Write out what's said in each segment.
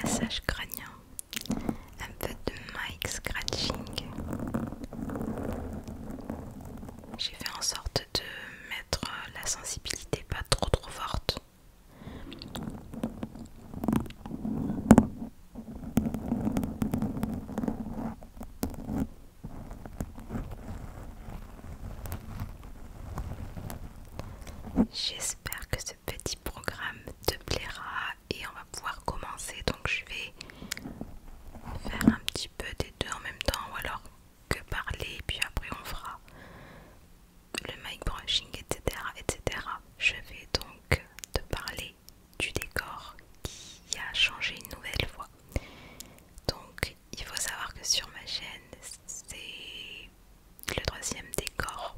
massage crânien, un peu de mic scratching. J'ai fait en sorte de mettre la sensibilité pas trop forte. J'espère que ce petit programme te plaira et on va pouvoir commencer. Donc je vais faire un petit peu des deux en même temps, ou alors que parler puis après on fera le mic brushing, etc. Je vais donc te parler du décor qui a changé une nouvelle fois. Donc il faut savoir que sur ma chaîne c'est le troisième décor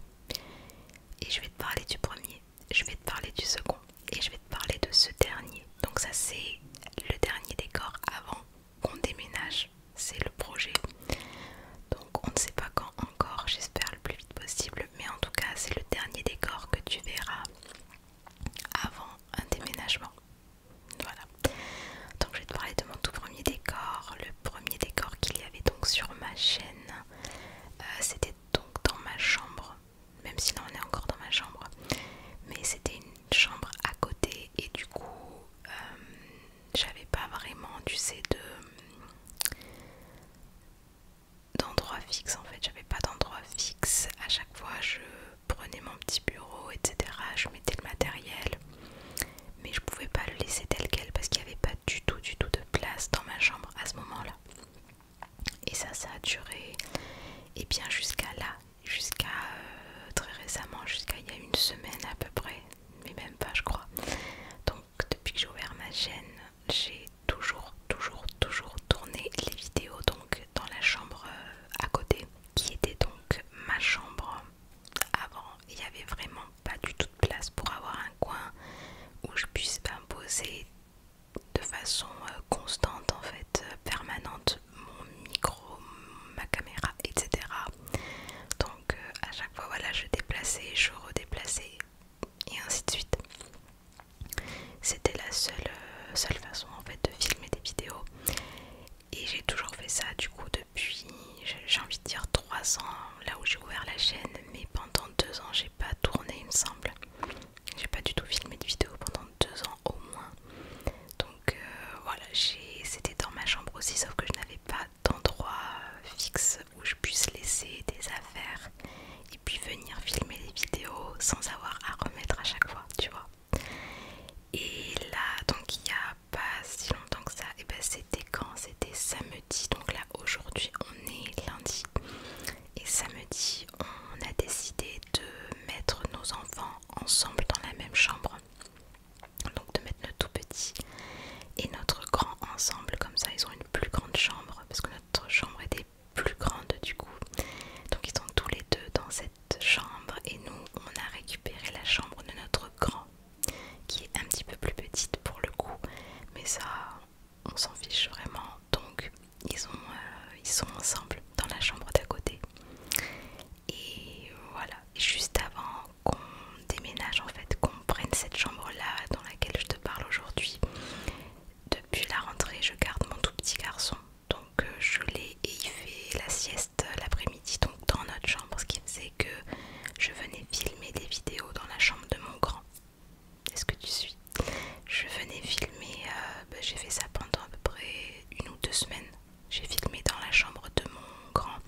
et je vais te parler du premier, je vais te parler du second et je vais te parler de ce dernier. Donc ça c'est le dernier décor avant qu'on déménage, c'est le projet. Donc on ne sait pas quand encore, j'espère le plus vite possible, mais en tout cas c'est le dernier décor que tu verras avant un déménagement. Voilà. Donc je vais te parler de mon tout premier décor. Le premier décor qu'il y avait donc sur ma chaîne, c'était donc dans ma chambre, même si là on est encore dans ma chambre, mais c'était une chambre à côté et du coup j'avais pas vraiment, tu sais, d'endroit fixe en fait, j'avais pas d'endroit fixe. À chaque fois je prenais mon petit bureau, etc., je mettais le matériel, mais je pouvais pas le laisser tel quel parce qu'il n'y avait pas du tout de place dans ma chambre à ce moment là. Et ça a duré et bien jusqu'à là, jusqu'à très récemment, jusqu'à il y a une semaine à peu près, mais même pas je crois. Donc depuis que j'ai ouvert ma chaîne, j'ai toujours tourné les vidéos donc dans la chambre à côté, qui était donc ma chambre avant. Il n'y avait vraiment pas du tout de place pour avoir un coin où je puisse poser de façon constante en fait, permanente, mon micro, ma caméra, etc. Donc à chaque fois voilà, je déplaçais, je redéplaçais et ainsi de suite. C'était la seule façon en fait de filmer des vidéos et j'ai toujours fait ça du coup depuis, j'ai envie de dire 3 ans, là où j'ai ouvert la chaîne, mais pendant 2 ans j'ai pas tourné il me semble. J'ai pas du tout filmé de vidéos pendant 2 ans au moins. Donc voilà, c'était dans ma chambre aussi, sauf que je n'avais pas d'endroit fixe où je puisse laisser des affaires et puis venir filmer les vidéos sans avoir à remettre à chaque fois, tu vois. Et là, donc il n'y a pas si longtemps que ça, et ben c'était quand? C'était samedi, donc là aujourd'hui on est lundi. Et samedi, on a décidé de mettre nos enfants ensemble dans la même chambre. Donc de mettre notre tout petit et notre grand ensemble, comme ça ils ont une plus grande chambre, parce que notre chambre était plus grande du coup. Donc ils sont tous les deux dans cette chambre et nous on a récupéré la chambre de notre grand, qui est un petit peu plus petite pour le coup, mais ça on s'en fiche vraiment. Donc ils sont ensemble dans la chambre d'à côté. Et voilà, et juste avant qu'on déménage en fait, qu'on prenne cette chambre là dans laquelle je te parle aujourd'hui, depuis la rentrée je garde mon tout petit garçon, donc je l'ai, et il fait la sieste l'après-midi donc dans notre chambre, ce qui faisait que je venais filmer des vidéos dans la chambre de mon grand. Est-ce que tu suis? Je venais filmer, j'ai fait ça pendant à peu près 1 ou 2 semaines. J'ai filmé dans la chambre de mon grand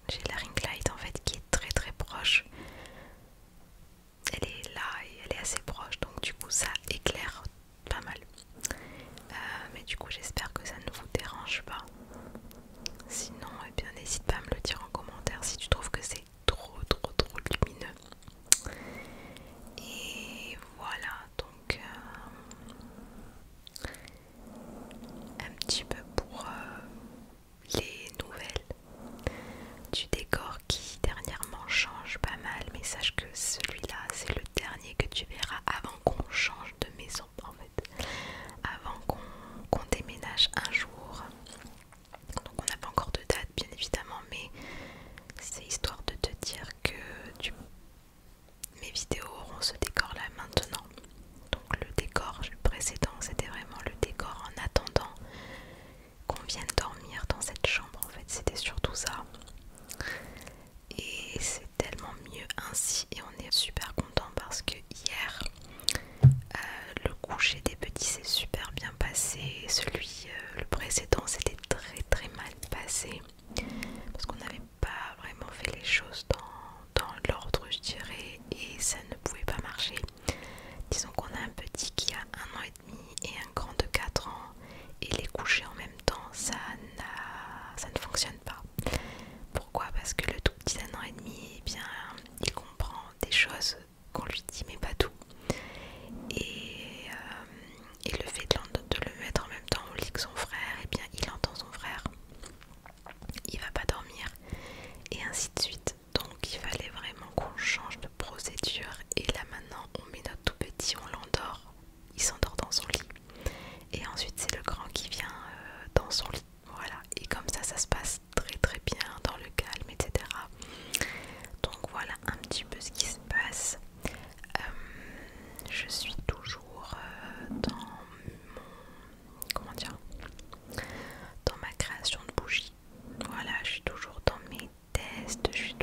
J'ai la ring light en fait qui est très très proche. Elle est là et elle est assez proche, donc du coup ça éclaire pas mal. Mais du coup j'espère que ça ne vous dérange pas. Sinon, eh bien n'hésite pas à me le dire en commentaire si tu trouves que c'est trop lumineux. Et voilà, donc un petit peu pour les nouvelles du décor qui dernièrement change pas mal, mais sache que celui-là c'est le dernier que tu verras avant qu'on change de maison en fait, avant qu'on déménage un jour. Donc on n'a pas encore de date bien évidemment, mais c'est histoire de te dire que mes vidéos auront ce décor là maintenant. Donc le décor précédent c'était vraiment le décor en attendant qu'on vienne dormir dans cette chambre, en fait c'était surtout ça. Et c'est tellement mieux ainsi et on est super content parce que hier le coucher des petits s'est super bien passé. Celui, le précédent s'était très mal passé parce qu'on n'avait pas vraiment fait les choses dans l'ordre je dirais, et ça ne pouvait pas marcher. Disons qu'on a un petit qui a 1 an et demi et un grand de 4 ans, et les coucher en même temps ça ne fonctionne pas. Pourquoi? Parce que le tout petit d'1 an et demi, eh bien, il comprend des choses qu'on lui dit mais pas tout. Et le fait de le mettre en même temps au lit que son frère, eh bien il entend son frère, il va pas dormir et ainsi de suite. Donc il fallait vraiment qu'on change de procédure, et là maintenant on met notre tout petit, on l'endort, il s'endort dans son lit et ensuite c'est le grand qui vient dans son lit. Voilà, et comme ça se passe très bien dans le calme, etc. Donc voilà un petit peu ce qui se passe. Je suis toujours dans mon, comment dire, dans ma création de bougies. Voilà, je suis toujours dans mes tests, je suis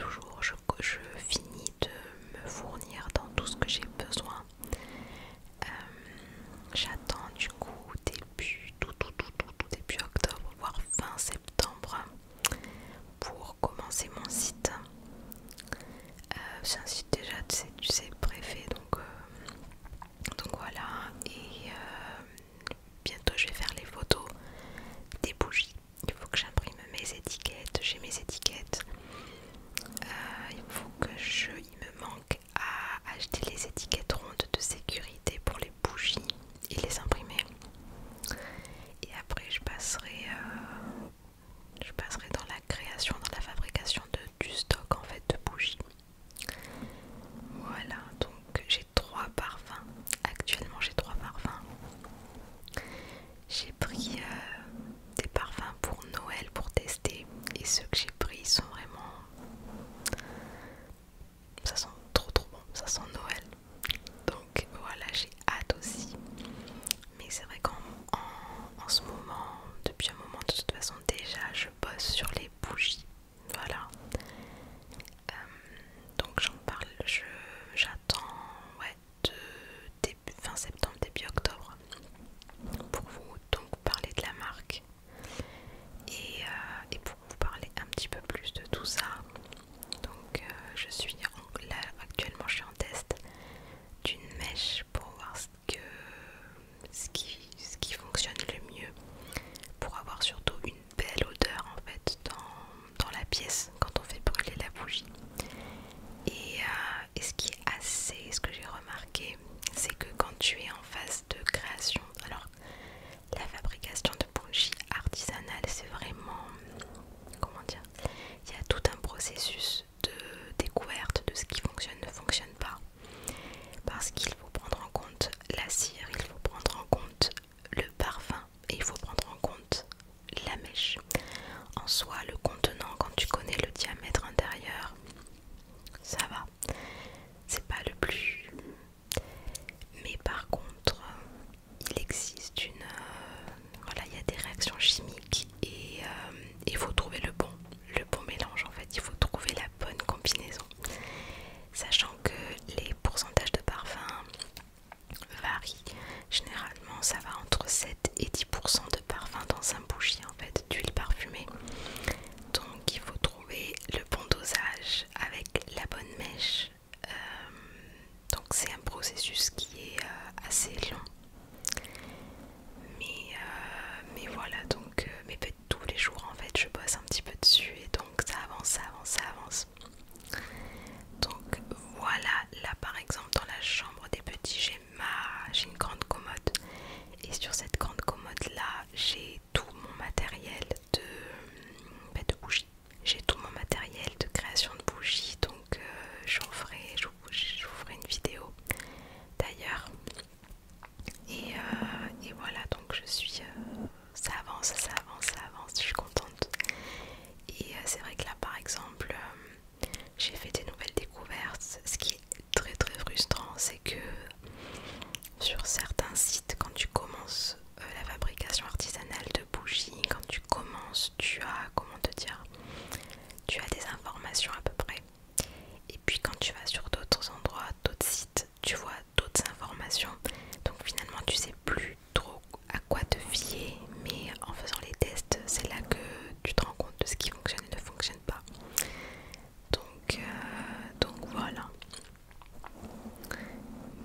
Voilà.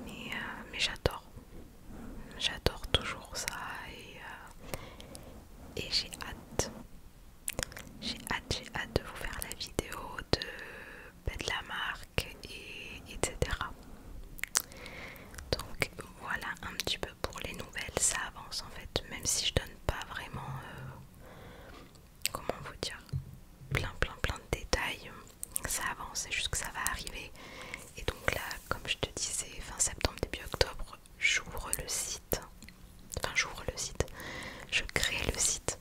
Mais j'adore toujours ça et j'ai hâte de vous faire la vidéo de la marque etc. Donc voilà un petit peu pour les nouvelles, ça avance en fait, même si je donne pas vraiment, comment vous dire, plein de détails, ça avance, c'est juste que ça va arriver. Et donc là, comme je te disais, fin septembre, début octobre, j'ouvre le site, je crée le site.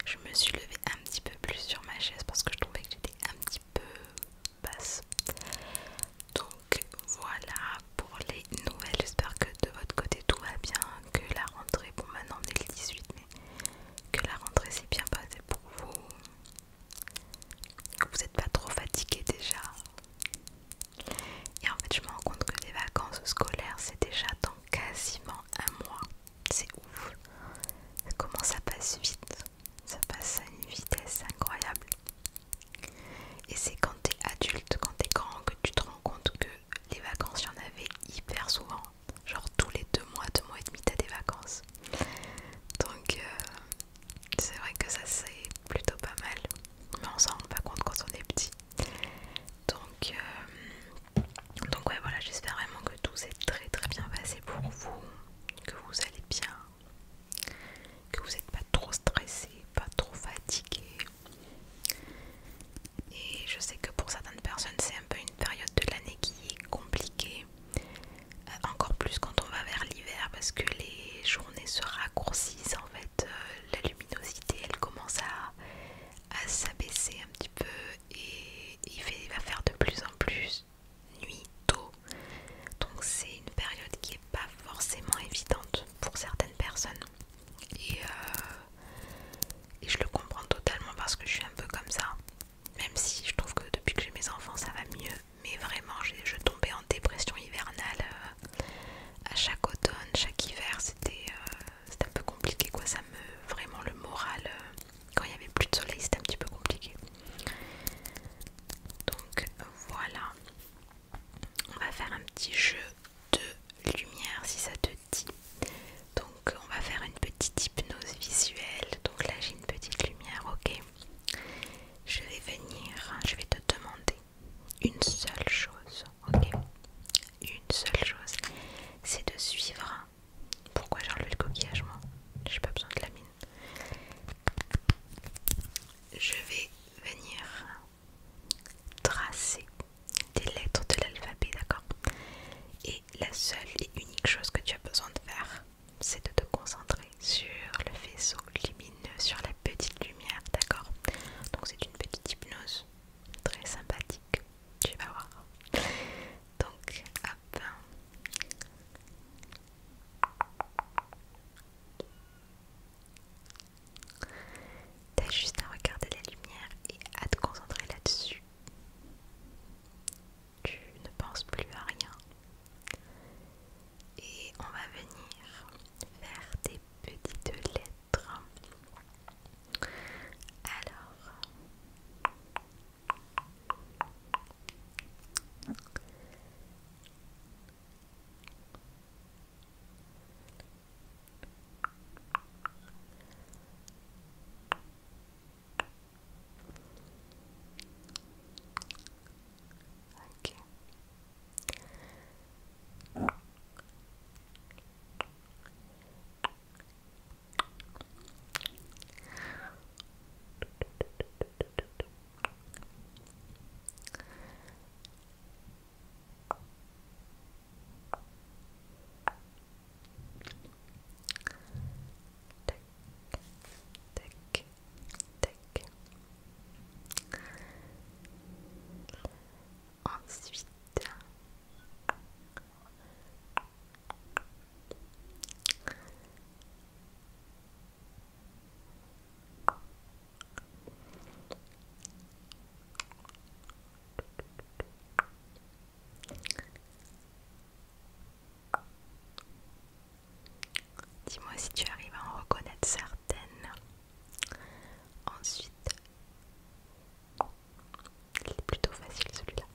Je me suis levée un petit peu plus sur ma chaise parce que je trouvais que j'étais un petit peu basse. Donc voilà pour les nouvelles, j'espère que de votre côté tout va bien, que la rentrée, bon maintenant on est le 18 mais que la rentrée s'est bien passée pour vous, que vous n'êtes pas trop fatigué déjà. Et en fait je me rends compte que les vacances scolaires c'est déjà dans quasiment un mois, c'est ouf, comment ça passe vite, ça passe à une vitesse incroyable. Et c'est quand t'es adulte, quand t'es grand, que tu te rends compte que les vacances, il y en avait hyper souvent. Genre tous les 2 mois et demi, t'as des vacances. Donc c'est vrai que ça c'est plutôt pas mal. Mais on s'en rend pas compte quand on est petit. Donc ouais voilà, j'espère vraiment que tout s'est très bien passé pour vous. Que vous allez bien. Que vous n'êtes pas trop stressé, pas trop fatigué. Et je sais que pour certaines personnes c'est un peu une période de l'année qui est compliquée, encore plus quand on va vers l'hiver parce que les journées se raccourcissent en fait, la luminosité elle commence à s'abaisser un petit peu et il va faire de plus en plus nuit tôt, donc c'est une période qui est pas forcément évidente pour certaines personnes et je le comprends totalement parce que je suis un peu comme ça. Même si je trouve que depuis que j'ai mes enfants ça va mieux, mais vraiment je tombais en dépression hivernale à chaque automne, chaque hiver, c'était un peu compliqué quoi, vraiment le moral, quand il n'y avait plus de soleil c'était un petit peu compliqué. Donc voilà, on va faire un petit jeu de lumière si ça te dit. Donc on va faire une petite hypnose visuelle, donc là j'ai une petite lumière, ok. Je vais te demander une seule chose, ok? Une seule chose, c'est de suivre. Pourquoi j'ai enlevé le coquillage moi? J'ai pas besoin de la mine. Je vais venir tracer des lettres de l'alphabet, d'accord? Et la seule et unique chose que tu as besoin Dis-moi si tu arrives à en reconnaître certaines. Ensuite, il est plutôt facile celui-là.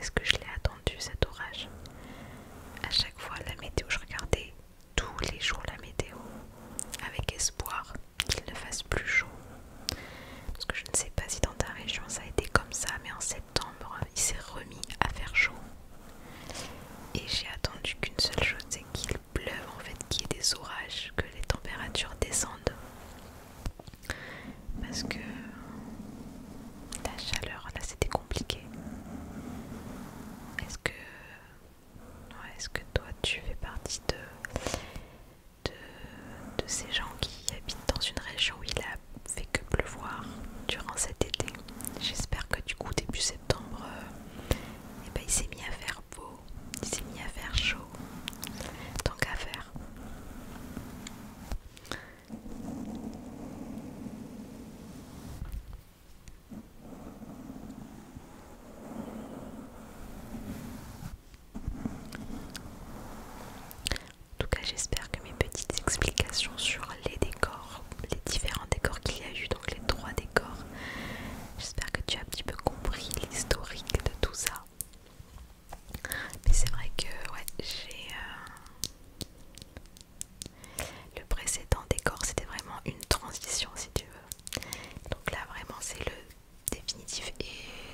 est-ce que je l'ai attendu cet orage? À chaque fois la météo, je regardais tous les jours la météo avec espoir qu'il ne fasse plus chaud. Parce que je ne sais pas si dans ta région ça a été comme ça, mais en septembre il s'est remis à faire chaud. Et j'ai attendu qu'une seule chose, c'est qu'il pleuve en fait, qu'il y ait des orages, que les températures descendent. Parce que la chaleur là c'était compliqué. Est-ce que toi tu fais partie de ces gens qui habitent dans une région où il a fait que pleuvoir durant cet été? J'espère que du coup début septembre il s'est mis à faire beau, il s'est mis à faire chaud, tant qu'à faire. En tout cas, j'espère que mes petites explications sur les décors, les différents décors qu'il y a eu, donc les 3 décors, j'espère que tu as un petit peu compris l'historique de tout ça. Mais c'est vrai que ouais, le précédent décor, c'était vraiment une transition si tu veux. Donc là vraiment c'est le définitif et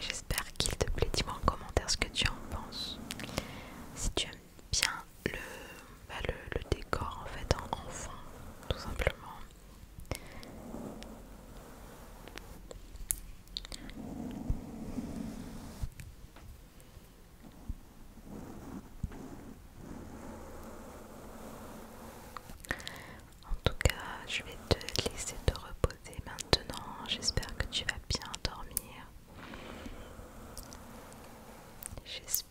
j'espère qu'il te plaît. Dis-moi en commentaire ce que tu en penses. Si tu aimes bien le décor en fait en fond, tout simplement. En tout cas, je vais te laisser te reposer maintenant. J'espère que tu vas bien dormir. J'espère